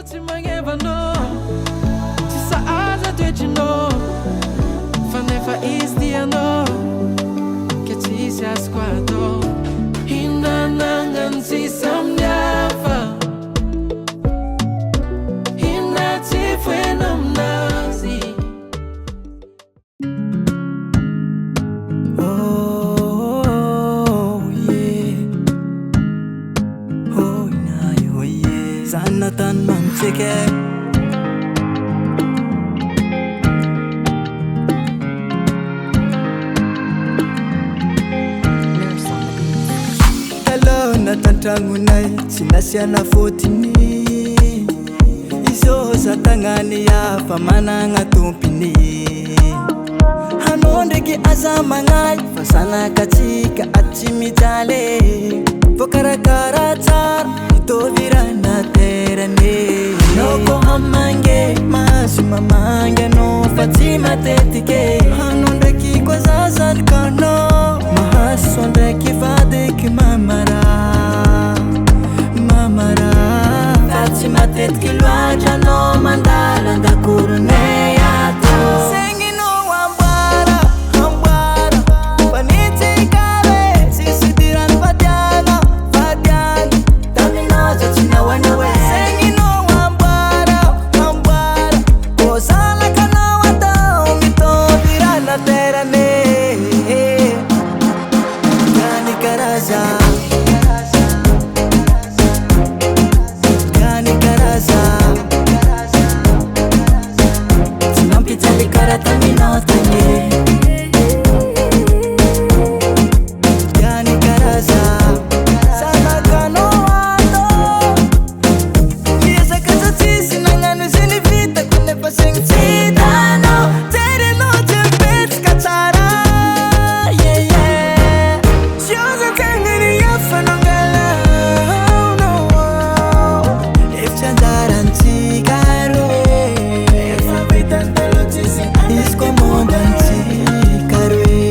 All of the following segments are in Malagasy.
tsy magnevano tsy sahaza toetrinao fa nefa izy tianao ke tsisy azoko atao hinanangany tsisy samihafa hina tsy foena aminazy Zanatan mamtsike Hello natantragnonay tsy nasiana fotiny izo zatagnany hafa managna tompiny hanao ndraiky aza magnay fa zanakatsika aty mijaly vokarakara tsara itovirana terane noko hamange maso mamange no fa tsy matetike hanao ndraiky koa zazalikanao mahaso ndraiky vadiky mamara fa tsy matetiky loatra anao mandala andakorone ato Saigninao ambaoara fa nitsikare sisy dirany vadiana taminazy tsy nahoana hoe Saigninao ambaoara ko zalakanao atao mitovirana terane gany karaza tsy mampijaly kara taminao tagny gany karaza zalakanao atao miezakaza tsisy nagnano izy ny vitako nefa segny tsy hitanao jerenao jebetsika tsara siozakagnany afanangalao efitsy anjarantsika roe efa vitantelo tsisy izy koa mondantsika roe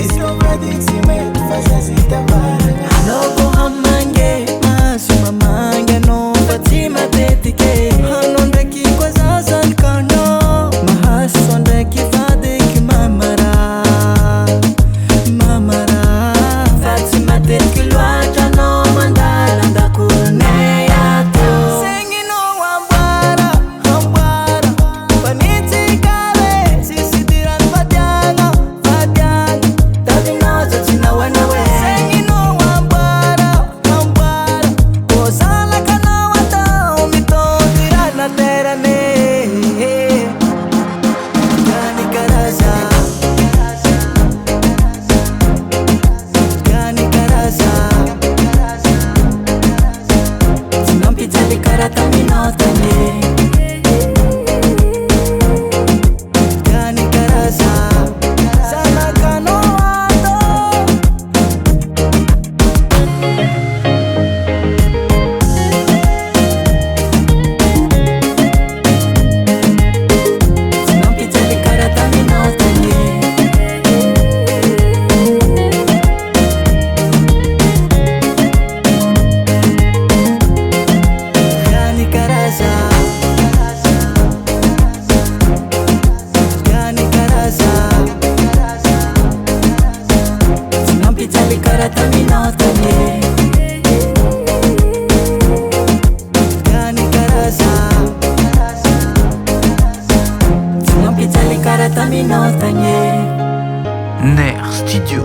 izy koa vady tsy mety fa zazitavana anao koa hamange maso mamange anao fa tsy matetike hanao ndraiky koa zazalikanao mahaso ndraiky vadiky mamara fa tsy matetiky loatra anao mandala andakorone ato Saigninao ambaoara fa nitsikare sisy dirany vadiana taminazy tsy nahoana hoe Saigninao ambaoara ko zalakanao atao mitovirana terane gany karaza tsy mampijaly kara taminao tagny gany karaza zalakanao atao tsy mampijaly kara taminao tagny gany karaza tsy mampijaly kara taminao tagny gany karaza tsy mampijaly kara taminao tagny Ner Studio.